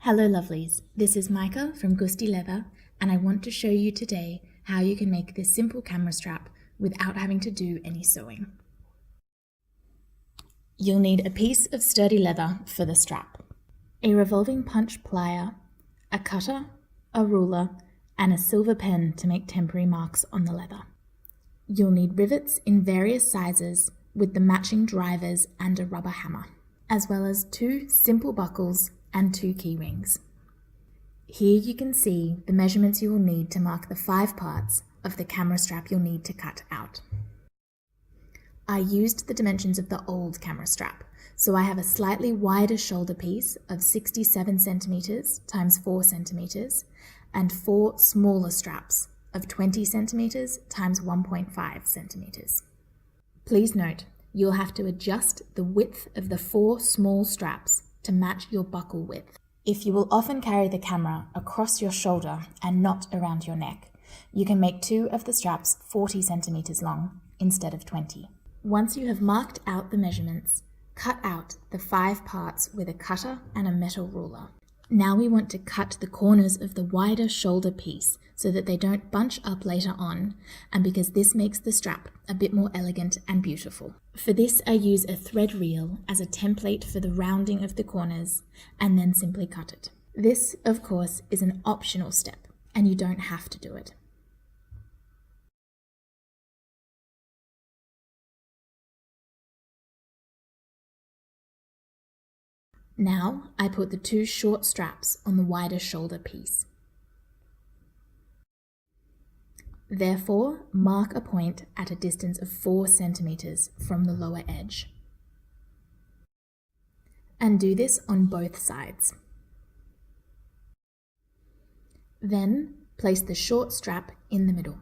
Hello lovelies, this is Maike from Gusti Leather, and I want to show you today how you can make this simple camera strap without having to do any sewing. You'll need a piece of sturdy leather for the strap, a revolving punch plier, a cutter, a ruler, and a silver pen to make temporary marks on the leather. You'll need rivets in various sizes with the matching drivers and a rubber hammer, as well as 2 simple buckles and 2 key rings. Here you can see the measurements you will need to mark the 5 parts of the camera strap you'll need to cut out. I used the dimensions of the old camera strap, so I have a slightly wider shoulder piece of 67 centimeters times 4 centimeters and 4 smaller straps of 20 centimeters times 1.5 centimeters. Please note, you'll have to adjust the width of the 4 small straps to match your buckle width. If you will often carry the camera across your shoulder and not around your neck, you can make 2 of the straps 40 centimeters long instead of 20. Once you have marked out the measurements, cut out the 5 parts with a cutter and a metal ruler. Now we want to cut the corners of the wider shoulder piece so that they don't bunch up later on, and because this makes the strap a bit more elegant and beautiful. For this, I use a thread reel as a template for the rounding of the corners and then simply cut it. This, of course, is an optional step and you don't have to do it. Now I put the 2 short straps on the wider shoulder piece. Therefore, mark a point at a distance of 4 centimeters from the lower edge. And do this on both sides. Then place the short strap in the middle.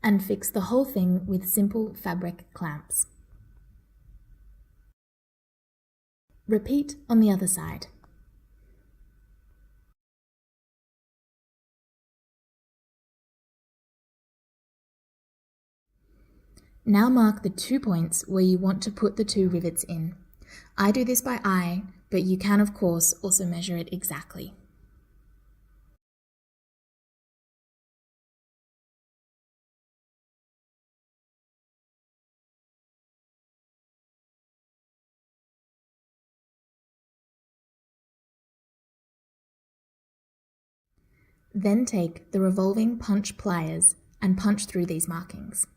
And fix the whole thing with simple fabric clamps. Repeat on the other side. Now mark the 2 points where you want to put the 2 rivets in. I do this by eye, but you can of course also measure it exactly. Then take the revolving punch pliers and punch through these markings.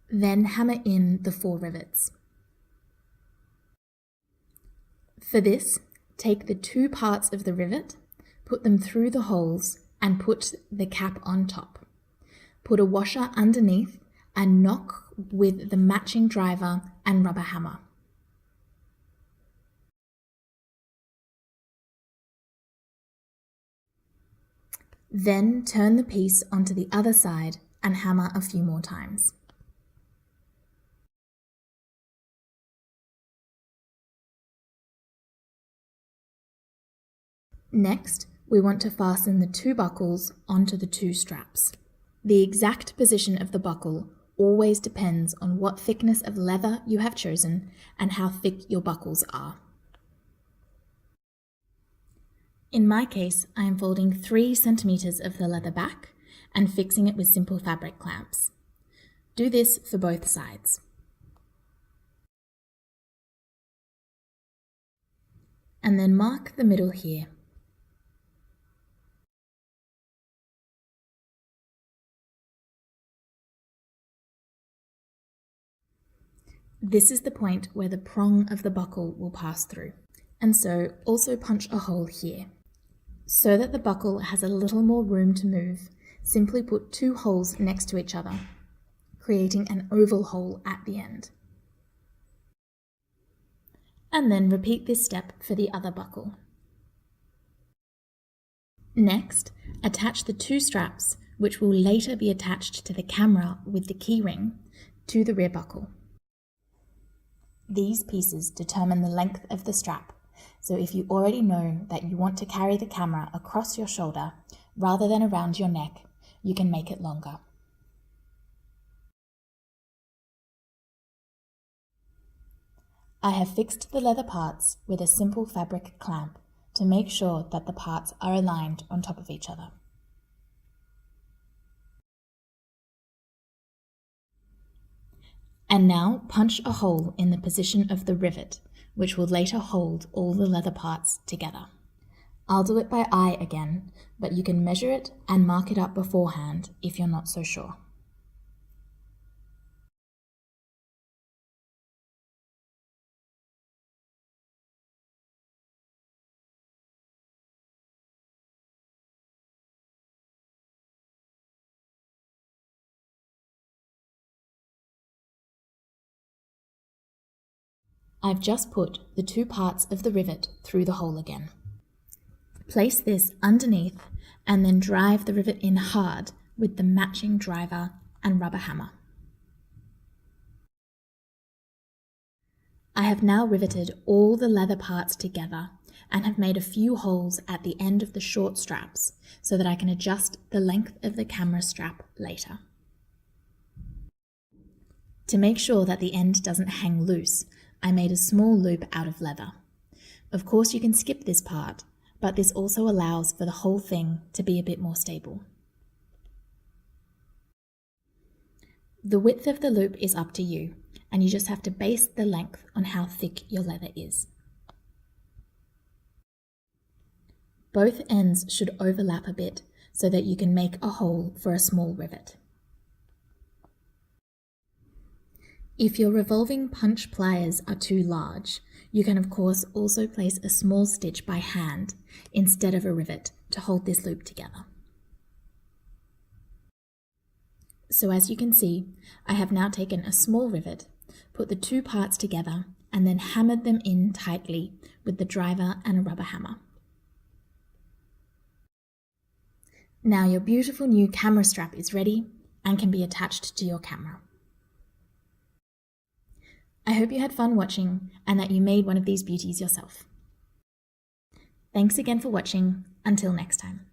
Then hammer in the 4 rivets. For this, take the 2 parts of the rivet, put them through the holes and put the cap on top. Put a washer underneath and knock with the matching driver and rubber hammer. Then turn the piece onto the other side and hammer a few more times. Next, we want to fasten the 2 buckles onto the 2 straps. The exact position of the buckle always depends on what thickness of leather you have chosen and how thick your buckles are. In my case, I am folding 3 centimeters of the leather back and fixing it with simple fabric clamps. Do this for both sides. And then mark the middle here. This is the point where the prong of the buckle will pass through, and so also punch a hole here. So that the buckle has a little more room to move, simply put 2 holes next to each other, creating an oval hole at the end. And then repeat this step for the other buckle. Next, attach the 2 straps, which will later be attached to the camera with the key ring, to the rear buckle. These pieces determine the length of the strap, so if you already know that you want to carry the camera across your shoulder rather than around your neck, you can make it longer. I have fixed the leather parts with a simple fabric clamp to make sure that the parts are aligned on top of each other. And now punch a hole in the position of the rivet, which will later hold all the leather parts together. I'll do it by eye again, but you can measure it and mark it up beforehand if you're not so sure. I've just put the two parts of the rivet through the hole again. Place this underneath and then drive the rivet in hard with the matching driver and rubber hammer. I have now riveted all the leather parts together and have made a few holes at the end of the short straps so that I can adjust the length of the camera strap later. To make sure that the end doesn't hang loose, I made a small loop out of leather. Of course, you can skip this part, but this also allows for the whole thing to be a bit more stable. The width of the loop is up to you, and you just have to base the length on how thick your leather is. Both ends should overlap a bit so that you can make a hole for a small rivet. If your revolving punch pliers are too large, you can of course also place a small stitch by hand instead of a rivet to hold this loop together. So as you can see, I have now taken a small rivet, put the two parts together, and then hammered them in tightly with the driver and a rubber hammer. Now your beautiful new camera strap is ready and can be attached to your camera. I hope you had fun watching and that you made one of these beauties yourself. Thanks again for watching. Until next time.